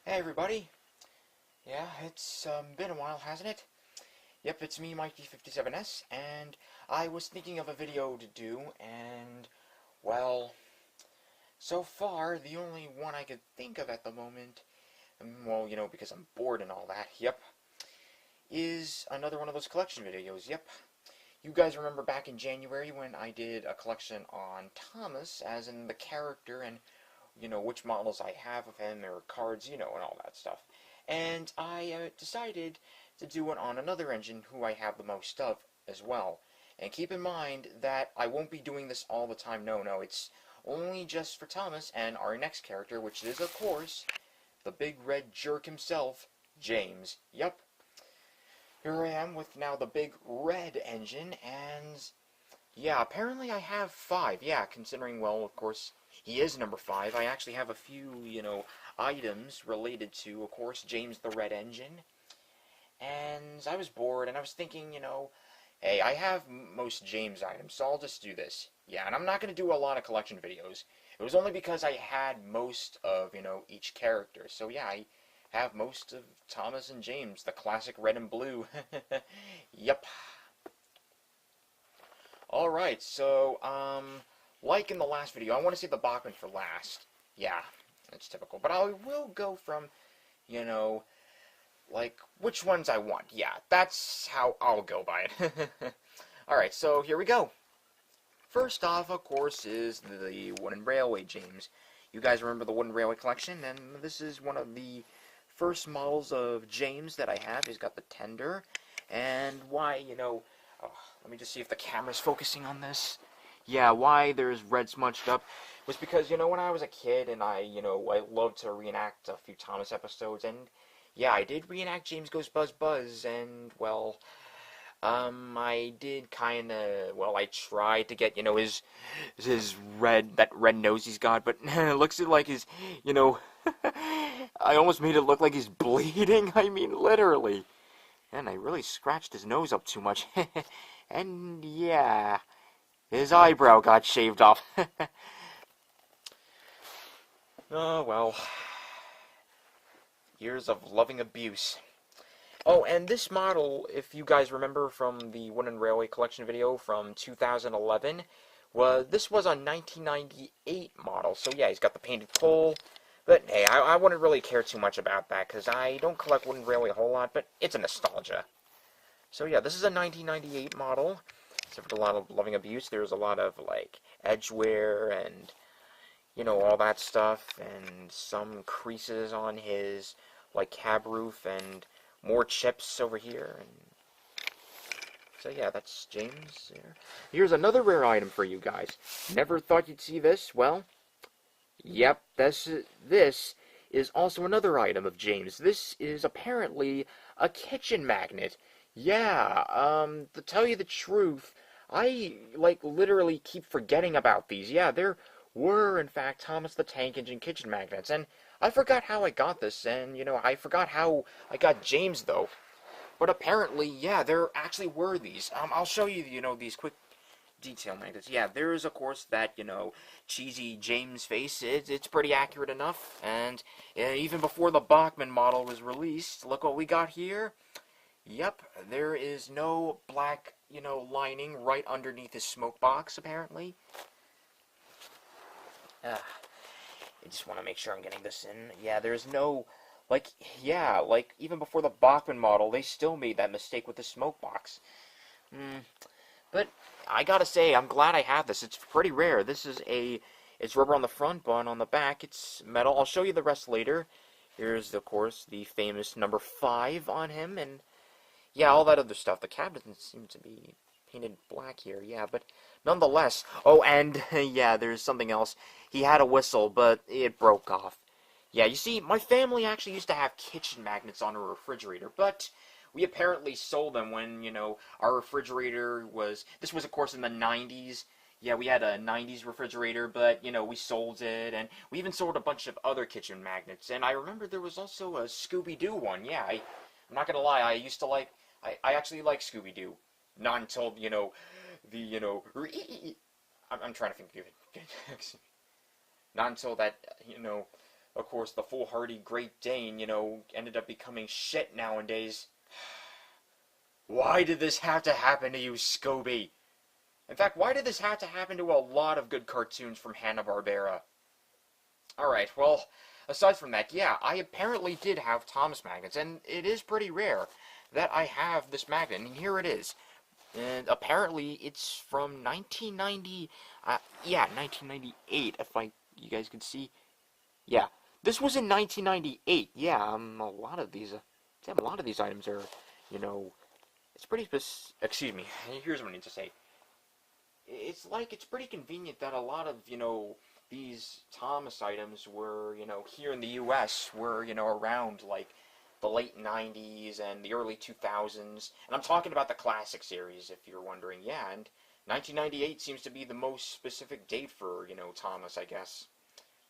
Hey everybody. Yeah, it's been a while, hasn't it? Yep, it's me, Mikey57S, and I was thinking of a video to do, and, well, so far, the only one I could think of at the moment, well, because I'm bored and all that, yep, is another one of those collection videos, yep. You guys remember back in January when I did a collection on Thomas, as in the character, and which models I have of him, or cards, and all that stuff. And I decided to do one on another engine who I have the most of as well. And keep in mind that I won't be doing this all the time. No, it's only just for Thomas and our next character, which is, of course, the big red jerk himself, James. Yep. Here I am with now the big red engine, and yeah, apparently I have 5. Yeah, considering, well, of course, he is number 5. I actually have a few, items related to, of course, James the Red Engine. And I was bored, and I was thinking, hey, I have most James items, so I'll just do this. Yeah, and I'm not going to do a lot of collection videos. It was only because I had most of, each character. So yeah, I have most of Thomas and James, the classic red and blue. Yep. Alright, so, like in the last video, I want to save the Bachman for last. Yeah, that's typical. But I will go from, you know, like, which ones I want. Yeah, that's how I'll go by it. Alright, so here we go. First off, of course, is the Wooden Railway James. You guys remember the Wooden Railway collection, and this is one of the first models of James that I have. He's got the tender, and why, oh, let me just see if the camera's focusing on this. Yeah, why there's red smudged up was because, when I was a kid and I loved to reenact a few Thomas episodes, and yeah, I did reenact James Goes Buzz Buzz, and, well, I did I tried to get, his that red nose he's got, but it looks like his, I almost made it look like he's bleeding, I mean, literally. And I really scratched his nose up too much. And yeah, his eyebrow got shaved off. Oh, well. Years of loving abuse. Oh, and this model, if you guys remember from the Wooden Railway collection video from 2011, this was a 1998 model. So yeah, he's got the painted pole. But hey, I wouldn't really care too much about that, because I don't collect Wooden Railway a whole lot, but it's a nostalgia. So yeah, this is a 1998 model. Except for a lot of loving abuse, there's a lot of, like, edge wear and, all that stuff, and some creases on his, like, cab roof, and more chips over here, and so yeah, that's James here. Here's another rare item for you guys. Never thought you'd see this? Well, yep, this is also another item of James. This is apparently a kitchen magnet. Yeah, to tell you the truth, I, like, literally keep forgetting about these. Yeah, there were, in fact, Thomas the Tank Engine kitchen magnets, and I forgot how I got this, and, I forgot how I got James, though. But apparently, yeah, there actually were these. I'll show you, these quick detail magnets. Yeah, there's, of course, that, cheesy James face. It's pretty accurate enough, and even before the Bachman model was released, look what we got here. Yep, there is no black, lining right underneath his smoke box, apparently. I just want to make sure I'm getting this in. Yeah, there's no, even before the Bachman model, they still made that mistake with the smoke box. But I gotta say, I'm glad I have this. It's pretty rare. It's rubber on the front, but on the back, it's metal. I'll show you the rest later. Here's, of course, the famous number 5 on him, and yeah, all that other stuff. The cab doesn't seem to be painted black here, yeah, but nonetheless. Oh, and, yeah, there's something else. He had a whistle, but it broke off. Yeah, you see, my family actually used to have kitchen magnets on a refrigerator, but we apparently sold them when, our refrigerator was... This was, of course, in the 90s. Yeah, we had a 90s refrigerator, but, we sold it, and we even sold a bunch of other kitchen magnets. And I remember there was also a Scooby-Doo one, yeah, I'm not gonna lie, I used to like... I actually like Scooby-Doo. Not until, I'm trying to think of it. Not until that, Of course, the foolhardy Great Dane, ended up becoming shit nowadays. Why did this have to happen to you, Scooby? In fact, why did this have to happen to a lot of good cartoons from Hanna-Barbera? Alright, well, aside from that, yeah, I apparently did have Thomas magnets, and it is pretty rare that I have this magnet, and here it is. And apparently it's from 1990, yeah, 1998, if you guys could see. Yeah, this was in 1998. Yeah, a lot of these items are, it's pretty excuse me, here's what I need to say. It's pretty convenient that a lot of, these Thomas items were, here in the U.S. were, around, like, the late 90s and the early 2000s. And I'm talking about the classic series, if you're wondering. Yeah, and 1998 seems to be the most specific date for, Thomas, I guess.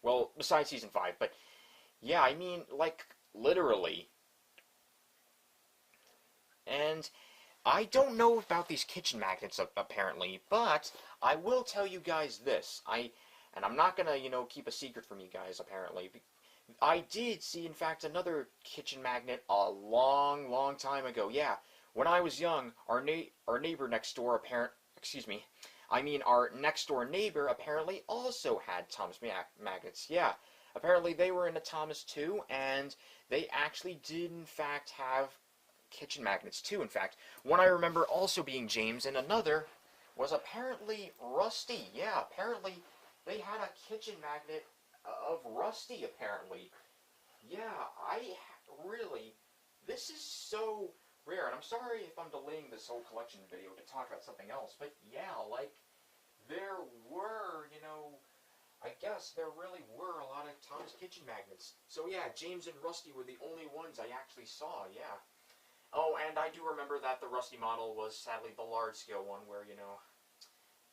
Well, besides Season 5, but, yeah, I mean, like, literally. And I don't know about these kitchen magnets, apparently, but I will tell you guys this. And I'm not gonna, keep a secret from you guys, apparently. I did see, in fact, another kitchen magnet a long, long time ago. Yeah, when I was young, our neighbor next door, our next door neighbor apparently also had Thomas magnets. Yeah, apparently they were into Thomas too, and they actually did, in fact, have kitchen magnets too. In fact, one I remember also being James, and another was apparently Rusty. Yeah, apparently they had a kitchen magnet of Rusty, apparently. Yeah, this is so rare, and I'm sorry if I'm delaying this whole collection video to talk about something else, but yeah, like, there were, I guess there really were a lot of Thomas kitchen magnets. So yeah, James and Rusty were the only ones I actually saw, yeah. Oh, and I do remember that the Rusty model was sadly the large-scale one where,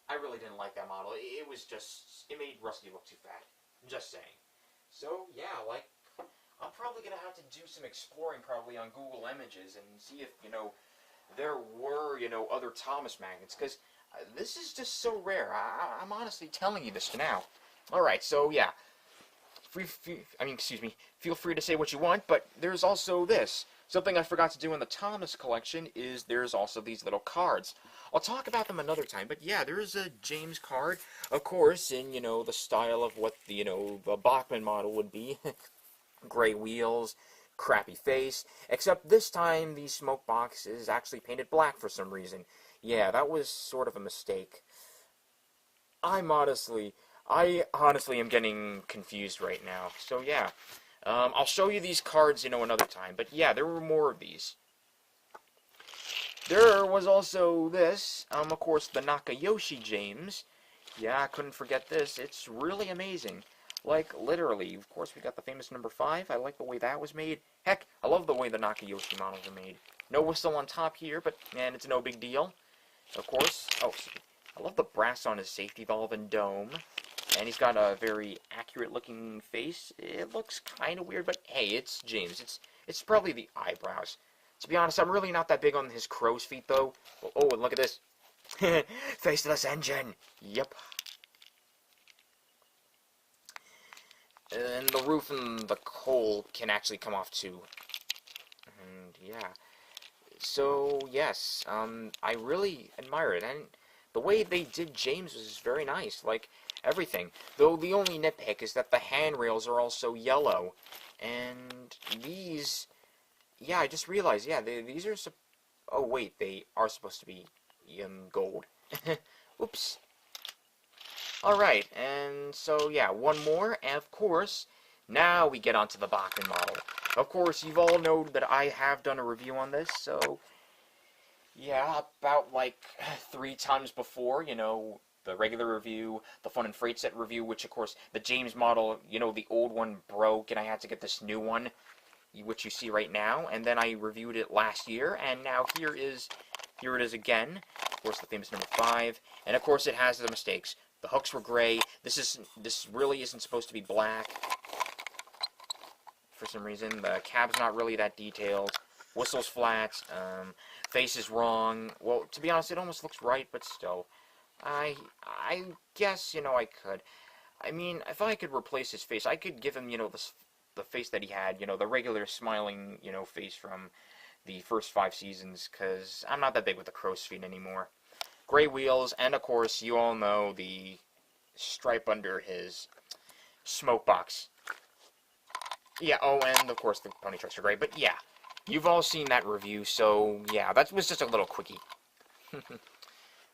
I really didn't like that model. It made Rusty look too fat. Just saying. So, yeah, like, I'm probably going to have to do some exploring probably on Google Images and see if, there were, other Thomas magnets, because this is just so rare. I'm honestly telling you this now. Alright, so, yeah. Feel free to say what you want, but there's also this. Something I forgot to do in the Thomas collection is there's also these little cards. I'll talk about them another time, but yeah, there is a James card, of course, in, the style of what the, the Bachman model would be. Gray wheels, crappy face, except this time the smoke box is actually painted black for some reason. Yeah, that was sort of a mistake. I honestly am getting confused right now, so yeah. I'll show you these cards, another time. But yeah, there were more of these. There was also this, of course, the Nakayoshi James. Yeah, I couldn't forget this. It's really amazing. Like, literally, of course, we got the famous number 5. I like the way that was made. Heck, I love the way the Nakayoshi models are made. No whistle on top here, but, man, it's no big deal. Of course, I love the brass on his safety valve and dome. And he's got a very accurate-looking face. It looks kind of weird, but hey, it's James. It's probably the eyebrows. To be honest, I'm really not that big on his crow's feet, though. Oh, and look at this. Faceless engine. Yep. And the roof and the coal can actually come off, too. And, yeah. So, yes, I really admire it. And the way they did James was very nice. Like, everything. Though the only nitpick is that the handrails are also yellow. And these... Yeah, I just realized, yeah, these are... Oh, wait, they are supposed to be gold. Oops. Alright, and so, yeah, one more, and of course, now we get onto the Bachman model. Of course, you've all known that I have done a review on this, so... Yeah, about, like, 3 times before, the regular review, the Fun and Freight Set review, which, of course, the James model, the old one broke, and I had to get this new one, which you see right now, and then I reviewed it last year, and now here it is again, of course, the famous number 5, and of course it has the mistakes. The hooks were gray, this really isn't supposed to be black, for some reason, the cab's not really that detailed, whistle's flat, face is wrong, well, to be honest, it almost looks right, but still, I guess, I could. I mean, if I could replace his face, I could give him, the face that he had, the regular smiling, face from the first 5 seasons, because I'm not that big with the crow's feet anymore. Gray wheels, and of course, you all know the stripe under his smoke box. Yeah, oh, and of course the pony trucks are gray, but yeah, you've all seen that review, so yeah, that was just a little quickie.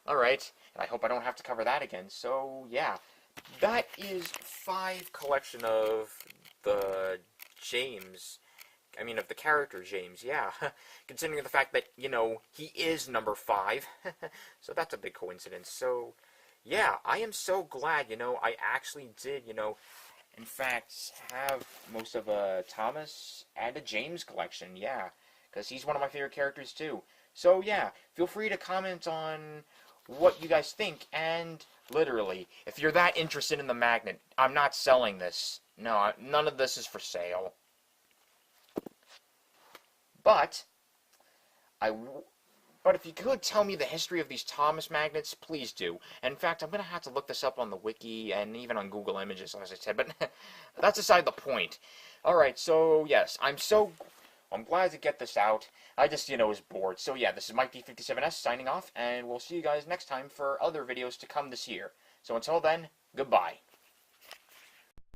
Alright, and I hope I don't have to cover that again, so yeah. That is 5 collection of the James. I mean, of the character James, yeah. Considering the fact that, he is number 5. So that's a big coincidence. So, yeah, I am so glad, I actually did, in fact, have most of a Thomas and a James collection, yeah. Because he's one of my favorite characters, too. So, yeah, feel free to comment on what you guys think, and literally, if you're that interested in the magnet, I'm not selling this. No, none of this is for sale. But if you could tell me the history of these Thomas magnets, please do. In fact, I'm going to have to look this up on the wiki and even on Google Images, as I said, but that's aside the point. Alright, so yes, I'm glad to get this out. I just, was bored. So yeah, this is Mike D57S signing off, and we'll see you guys next time for other videos to come this year. So until then, goodbye.